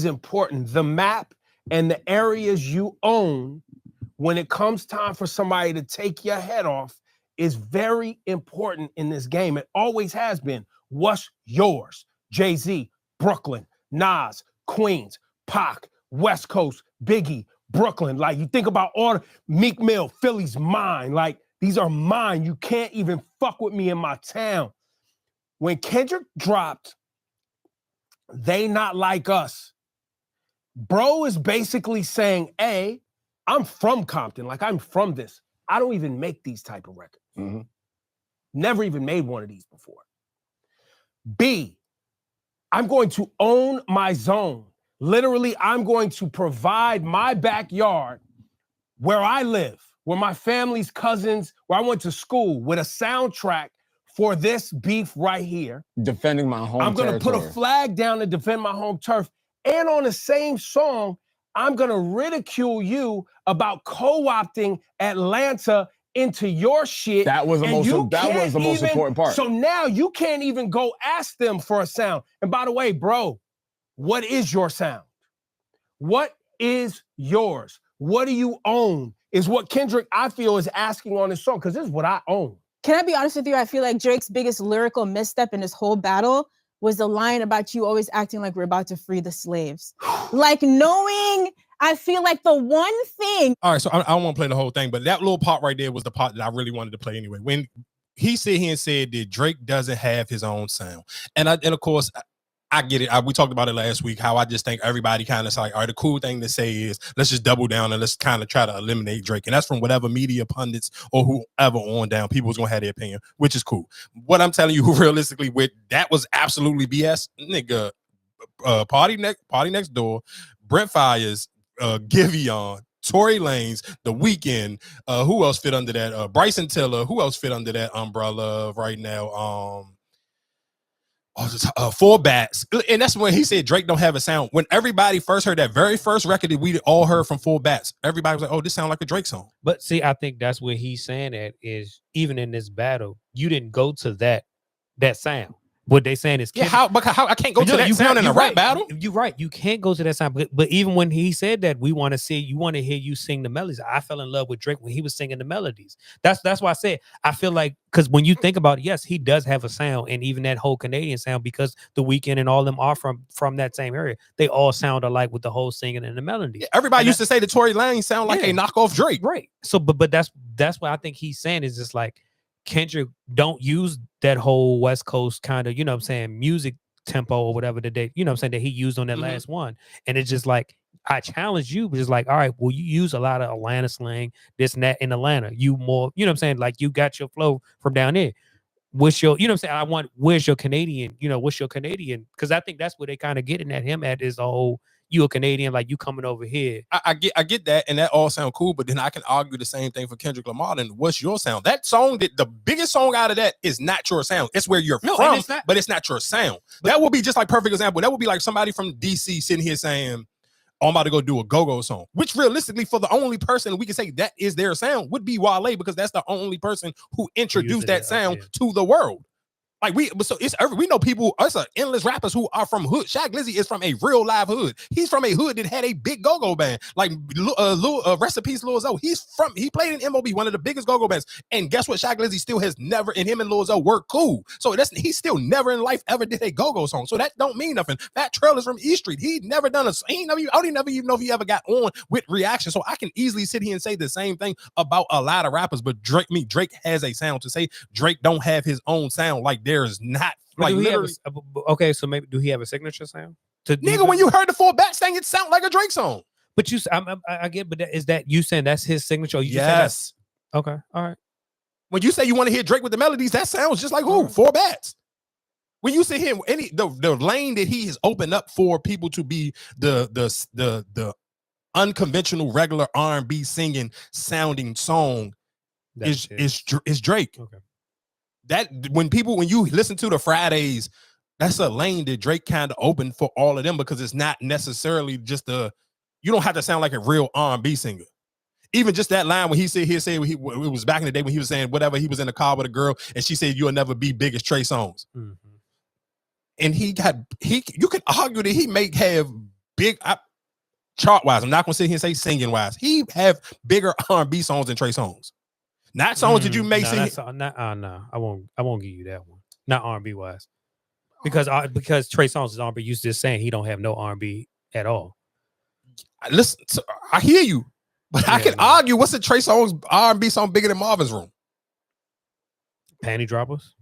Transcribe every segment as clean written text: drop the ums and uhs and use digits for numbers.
is important. The map and the areas you own when it comes time for somebody to take your head off is very important in this game. It always has been. What's yours? Jay-Z, Brooklyn, Nas, Queens, Pac, West Coast, Biggie, Brooklyn. Like, you think about all Meek Mill, Philly's mine. Like, these are mine. You can't even fuck with me in my town. When Kendrick dropped They Not Like Us, bro is basically saying, A, I'm from Compton. Like, I'm from this. I don't even make these type of records. Mm-hmm. Never even made one of these before. B, I'm going to own my zone. Literally, I'm going to provide my backyard where I live, where my family's cousins, where I went to school, with a soundtrack for this beef right here. Defending my home I'm going to put a flag down to defend my home turf. And on the same song, I'm going to ridicule you about co-opting Atlanta into your shit. That was the most important part. So now you can't even go ask them for a sound. And by the way, bro, what is your sound? What is yours? What do you own? Is what Kendrick, I feel, is asking on his song, because this is what I own. Can I be honest with you? I feel like Drake's biggest lyrical misstep in this whole battle was the line about you always acting like we're about to free the slaves. Like, knowing, I feel like the one thing. All right, so I don't want to play the whole thing, but that little part right there was the part that I really wanted to play anyway. When he sit here and said that Drake doesn't have his own sound. And of course, I get it. We talked about it last week, how I just think everybody kind of like, all right, the cool thing to say is let's just double down and let's kind of try to eliminate Drake. And that's from whatever media pundits or whoever on down, people's going to have their opinion, which is cool. What I'm telling you realistically with that was absolutely BS. Nigga, Party Next Door, Brent Fires, Giveon, Tory Lanez, The Weeknd, who else fit under that? Bryson Tiller, who else fit under that umbrella right now? Four Bats. And that's when he said Drake don't have a sound. When everybody first heard that very first record that we all heard from Four Bats, everybody was like, oh, this sounds like a Drake song. But see, I think that's what he's saying at is even in this battle, you didn't go to that sound. What they saying is, how I can't go to that sound in a rap battle? You're right. You can't go to that sound. But even when he said that, we want to hear you sing the melodies. I fell in love with Drake when he was singing the melodies. That's why I said I feel like, because when you think about it, yes, he does have a sound, and even that whole Canadian sound, because The Weeknd and all them are from that same area. They all sound alike with the whole singing and the melodies. Yeah, everybody used to say that Tory Lanez sound like a knockoff Drake, right? So, but that's what I think he's saying is just like, Kendrick don't use that whole West Coast kind of, you know what I'm saying, music tempo or whatever that they, you know what I'm saying, that he used on that last one. And it's just like, I challenge you, but it's like, all right, well, you use a lot of Atlanta slang, this and that in Atlanta. You more, you know what I'm saying, like you got your flow from down there. What's your, you know what I'm saying, where's your Canadian, what's your Canadian? Because I think that's what they kind of getting at him at is the whole, you a Canadian, like you coming over here. I get that, and that all sound cool, but then I can argue the same thing for Kendrick Lamar. And what's your sound? That song, the biggest song out of that is not your sound. It's where you're from, but it's not your sound. But that would be just like perfect example. That would be like somebody from DC sitting here saying, oh, I'm about to go do a go-go song, which realistically for the only person we can say that is their sound would be Wale, because that's the only person who introduced that sound to the world. Like we know people, us are endless rappers who are from hood. Shaq Lizzy is from a real live hood. He's from a hood that had a big go-go band. Like rest in peace, Lil Zo. He played in MOB, one of the biggest go-go bands. And guess what? Shaq Lizzy still has never, and him and Lil Zo were cool. So he still never in life ever did a go-go song. So that don't mean nothing. Fat Trail is from East Street. He'd never done I don't never even know if he ever got on with Reaction. So I can easily sit here and say the same thing about a lot of rappers. But Drake has a sound. To say Drake don't have his own sound, like there's not. Like okay, so maybe do he have a signature sound? Nigga, when you heard the Four Bats thing, it sounded like a Drake song. But I get, but is that you saying that's his signature? Yes. Okay, all right. When you say you want to hear Drake with the melodies, that sounds just like who? Four Bats. When you see him, the lane that he has opened up for people to be the unconventional regular R&B singing sounding song is Drake. Okay. That when you listen to the Fridays, that's a lane that Drake kind of opened for all of them, because it's not necessarily just you don't have to sound like a real R&B singer. Even just that line when he said it was back in the day when he was saying whatever, he was in the car with a girl and she said you'll never be big as Trey Songz. Mm-hmm. And you could argue that he may have chart wise. I'm not gonna sit here and say singing wise. He have bigger R&B songs than Trey Songz. Not songs that you may see. No, I won't give you that one. Not R&B wise, because Trey Songz is R&B. You just saying he don't have no R&B at all. Listen, I hear you, but I can argue. What's a Trey Songz R&B song bigger than Marvin's Room? Panty Droppers,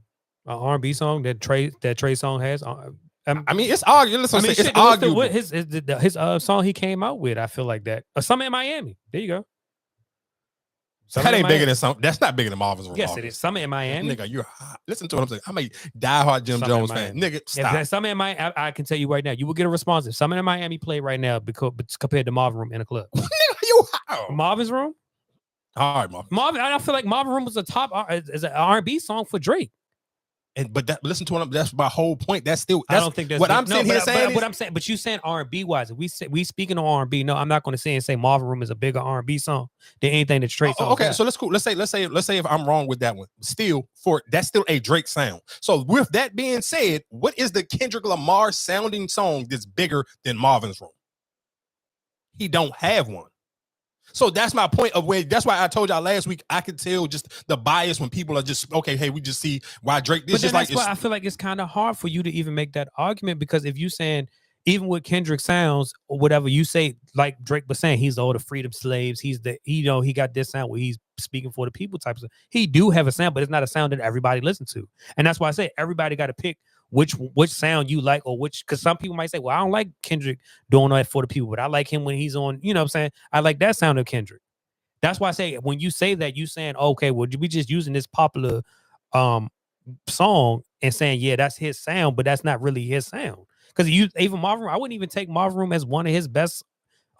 an R&B song that Trey Songz has. I mean, it's arguable. Listen, it's arguable. His song he came out with, I feel like that. Summer in Miami. There you go. That ain't bigger than something. That's not bigger than Marvin's Room. Yes, it is. Summer in Miami. Nigga, you're hot. Listen to what I'm saying. I'm a diehard Jim Jones fan. Nigga, stop. If Summer in Miami, I can tell you right now, you will get a response. If Summer in Miami play right now compared to Marvin Room in a club. Nigga, you hot. Marvin's Room? All right, Marvin. I feel like Marvin Room was a top is an R&B song for Drake. But listen to what that's my whole point. That's still. I don't think that's what I'm saying here. What I'm saying, but you saying R&B wise. If we speaking of R&B. No, I'm not going to say Marvin Room is a bigger R&B song than anything that's Trey Songz. Okay, so let's cool. Let's say if I'm wrong with that one. That's still a Drake sound. So with that being said, what is the Kendrick Lamar sounding song that's bigger than Marvin's Room? He don't have one. So that's my point of that's why I told y'all last week, I could tell just the bias when people are just, okay, hey, we just see why Drake, this is like, I feel like it's kind of hard for you to even make that argument, because if you saying, even with Kendrick sounds or whatever, you say, like Drake was saying, he's all the freedom slaves. He got this sound where he's speaking for the people type of stuff. He do have a sound, but it's not a sound that everybody listens to. And that's why I say everybody got to pick which sound you like, or because some people might say, well, I don't like Kendrick doing that for the people, but I like him when he's on, you know what I'm saying? I like that sound of Kendrick. That's why I say, when you say that, you saying, okay, well, we just using this popular song and saying, yeah, that's his sound, but that's not really his sound. Because even Marvin Room, I wouldn't even take Marvin Room as one of his best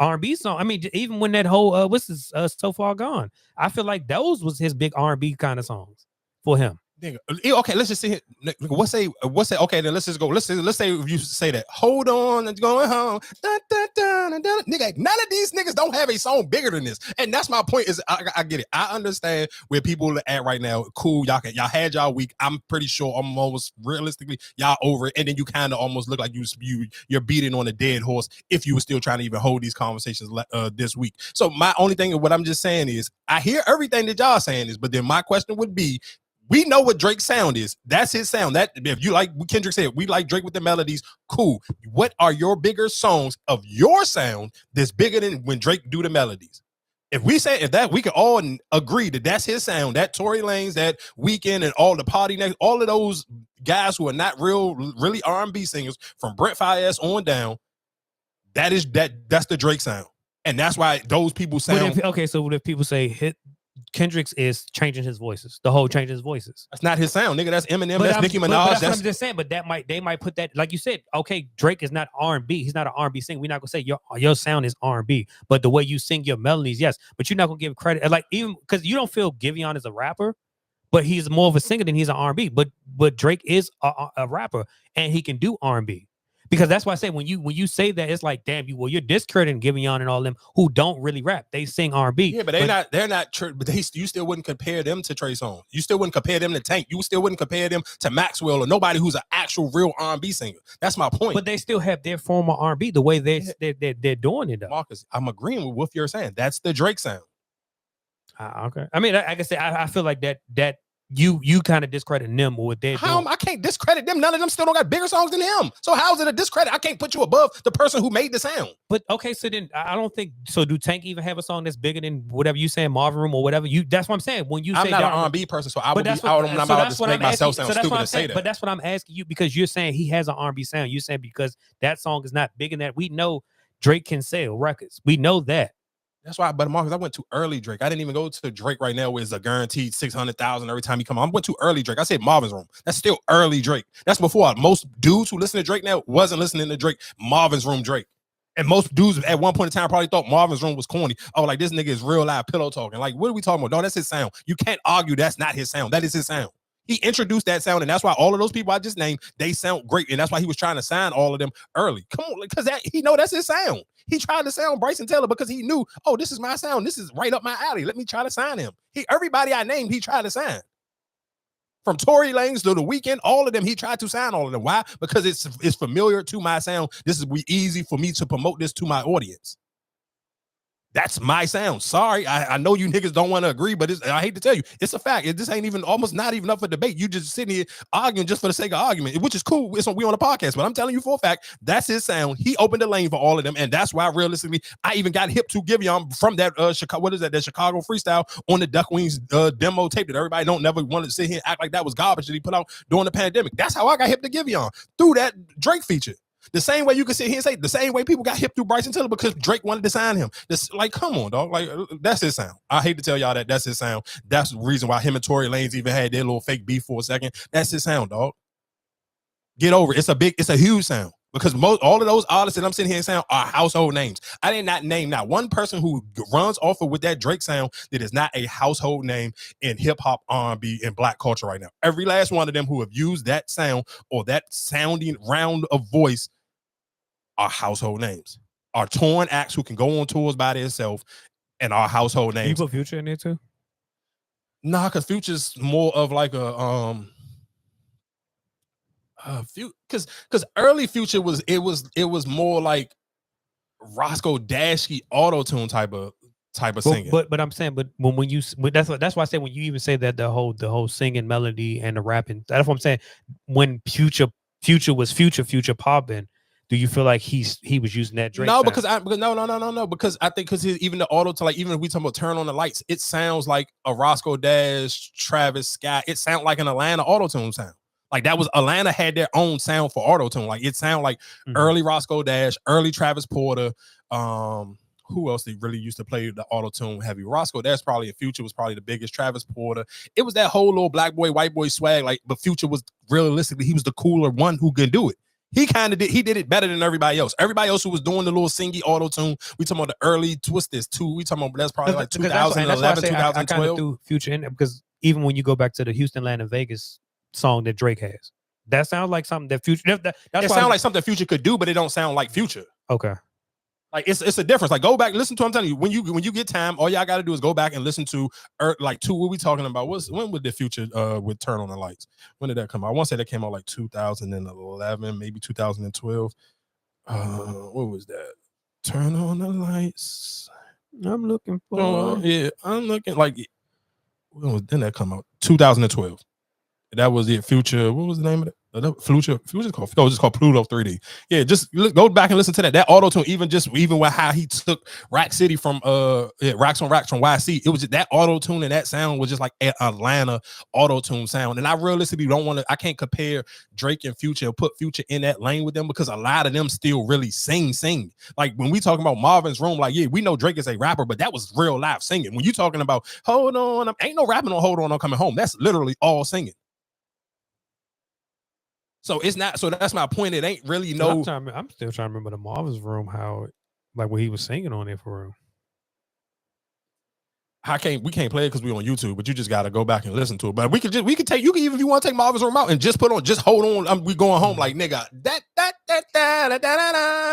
R&B songs. I mean, even when that whole So Far Gone, I feel like those was his big R&B kind of songs for him. Okay, let's just see here. What's say? Okay, then let's just go. Let's say if you say that. Hold on, it's going home. Dun, dun, dun, dun, dun. Nigga, none of these niggas don't have a song bigger than this, and that's my point. Is I get it. I understand where people are at right now. Cool, y'all had y'all week. I'm pretty sure almost realistically y'all over it, and then you kind of almost look like you're beating on a dead horse if you were still trying to even hold these conversations this week. So my only thing, what I'm just saying is, I hear everything that y'all saying is, but then my question would be, we know what Drake's sound is. That's his sound. That if you like what Kendrick said, we like Drake with the melodies. Cool. What are your bigger songs of your sound that's bigger than when Drake do the melodies? If we say that, we can all agree that that's his sound. That Tory Lanez, that Weeknd, and all the Party Next, all of those guys who are not really R&B singers, from Brent Fayez on down, that's the Drake sound, and that's why those people sound. So what if people say Kendrick's is changing his voices, the whole changing his voices? That's not his sound, nigga. That's Eminem. That's Nicki Minaj. That's what I'm just saying. But they might put that, like you said. Okay, Drake is not R&B. He's not an R&B singer. We're not gonna say your sound is R&B, but the way you sing your melodies, yes. But you're not gonna give credit, like, even because you don't feel Giveon is a rapper, but he's more of a singer than he's an R&B. But Drake is a rapper, and he can do R&B. Because that's why I say, when you say that, it's like, damn, you're discrediting Giveon and all them who don't really rap. They sing R&B. Yeah, but they're not. But you still wouldn't compare them to Trey Songz. You still wouldn't compare them to Tank. You still wouldn't compare them to Maxwell or nobody who's an actual real R&B singer. That's my point. But they still have their form of R&B the way they're doing it, though. Marcus, I'm agreeing with what you're saying. That's the Drake sound. Okay. I mean, like I said, I feel like that you kind of discredit them or what they're doing. I can't discredit them. None of them still don't got bigger songs than him. So how is it a discredit? I can't put you above the person who made the sound. But okay, so then I don't think so. Do Tank even have a song that's bigger than whatever you saying, Marvin Room or whatever? That's what I'm saying. When you say I'm not an R&B person, so I'm about to make myself sound stupid to say that. But that's what I'm asking you, because you're saying he has an R&B sound. You're saying because that song is not big enough. We know Drake can sell records. We know that. That's why, but Marcus, I went too early Drake. I didn't even go to Drake right now, where it's a guaranteed 600,000 every time he come on. I went too early Drake. I said Marvin's Room. That's still early Drake. That's before most dudes who listen to Drake now wasn't listening to Drake. Marvin's Room Drake. And most dudes at one point in time probably thought Marvin's Room was corny. Oh, like, this nigga is real live pillow talking. Like, what are we talking about? No, that's his sound. You can't argue that's not his sound. That is his sound. He introduced that sound, and that's why all of those people I just named, they sound great, and that's why he was trying to sign all of them early. Come on, because he know that's his sound. He tried to sound Bryson Taylor because he knew, oh, this is my sound. This is right up my alley. Let me try to sign him. Everybody I named, he tried to sign. From Tory Lanez to The Weeknd, all of them, he tried to sign all of them. Why? Because it's familiar to my sound. This is easy for me to promote this to my audience. That's my sound. Sorry, I know you niggas don't want to agree, but I hate to tell you, it's a fact. This ain't even almost not even up for debate. You just sitting here arguing just for the sake of argument, which is cool. We on a podcast, but I'm telling you for a fact, that's his sound. He opened the lane for all of them, and that's why realistically, I even got hip to Giveon from that Chicago. What is that? That Chicago freestyle on the Duck Wings demo tape that everybody don't never want to sit here and act like that was garbage that he put out during the pandemic. That's how I got hip to Giveon through that Drake feature. The same way you can sit here and say the same way people got hip through Bryson Tiller because Drake wanted to sign him. This, like, come on, dog. Like, that's his sound. I hate to tell y'all that's his sound. That's the reason why him and Tory Lanez even had their little fake beef for a second. That's his sound, dog. Get over it. It's a huge sound because all of those artists that I'm sitting here and saying are household names. I did not name not one person who runs off of with that Drake sound that is not a household name in hip hop, R&B, and black culture right now. Every last one of them who have used that sound or that sounding round of voice are household names, are torn acts who can go on tours by themselves and are household names. You put Future in there too? Nah, because Future's more of like a because early Future was more like Roscoe Dashky auto-tune type of singing. But I'm saying, but when you that's why I say when you even say that the whole singing melody and the rapping, that's what I'm saying. When Future was Future popping, do you feel like he was using that Drake? No, because I think even the auto to like even if we talk about Turn on the Lights, it sounds like a Roscoe Dash, Travis Scott. It sounds like an Atlanta auto-tune sound. Like that was Atlanta had their own sound for auto-tune. Like it sounded like early Roscoe Dash, early Travis Porter. Who else they really used to play the auto-tune heavy? Roscoe Dash probably, Future was probably the biggest. Travis Porter. It was that whole little black boy, white boy swag. Like, but Future was realistically, he was the cooler one who could do it. He did it better than everybody else. Everybody else who was doing the little singy auto-tune, we talking about the early Twist This too. We talking about that's probably like 2011, 2012. I threw Future in there because even when you go back to the Houston, Atlanta, Vegas song that Drake has, that sounds like something that Future. It sounds like something Future could do, but it don't sound like Future. Okay. Like it's a difference. Like go back, listen to. I'm telling you, when you get time, all y'all got to do is go back and listen to like two. What we talking about? When would the Future with Turn on the Lights? When did that come out? I want to say that came out like 2011, maybe 2012. What was that? Turn on the Lights. I'm looking for. Yeah, I'm looking like. When did that come out? 2012. That was it. Future. What was the name of it? Future's called. Oh, it's called Pluto 3D. Yeah, just go back and listen to that. That auto tune, even with how he took Rack City from Racks on Racks from YC. It was just that auto tune and that sound was just like an Atlanta auto tune sound. And I realistically don't want to. I can't compare Drake and Future and put Future in that lane with them because a lot of them still really sing. Like when we talking about Marvin's Room, like yeah, we know Drake is a rapper, but that was real live singing. When you talking about Hold On, ain't no rapping on Hold On, I'm Coming Home. That's literally all singing. So it's not. So that's my point. It ain't really no. I'm still trying to remember the Marvins Room. How like when he was singing on it for real. We can't play it because we're on YouTube, but you just got to go back and listen to it. But we can take you can even if you want to take Marvin's Room out and just hold on. We going home like nigga.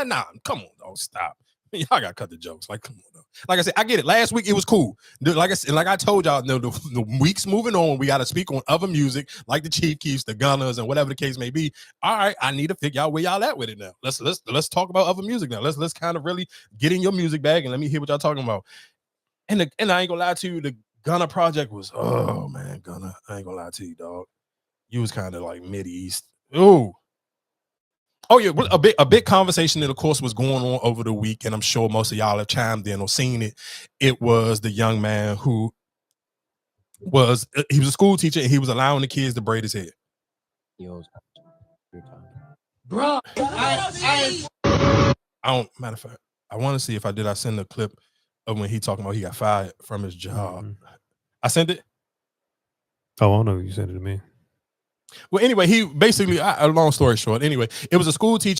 Nah, come on, dog, stop. Y'all gotta cut the jokes. Like, come on, though. Like I said, I get it. Last week it was cool. Like I said, like I told y'all, the weeks moving on, we gotta speak on other music, like the Chief Keefs, the Gunnas, and whatever the case may be. All right, I need to figure out where y'all at with it now. Let's talk about other music now. Let's kind of really get in your music bag and let me hear what y'all talking about. And I ain't gonna lie to you, the Gunna project was, oh man, Gunna, I ain't gonna lie to you, dog. You was kind of like Mideast. Ooh. Oh yeah, a big conversation that of course was going on over the week, and I'm sure most of y'all have chimed in or seen it. It was the young man who he was a school teacher and he was allowing the kids to braid his hair. Bro, I don't. Matter of fact, I want to see if I send the clip of when he talking about he got fired from his job. Mm-hmm. I sent it. Oh, I know you sent it to me. Well, anyway, he basically, a long story short, anyway, it was a school teacher.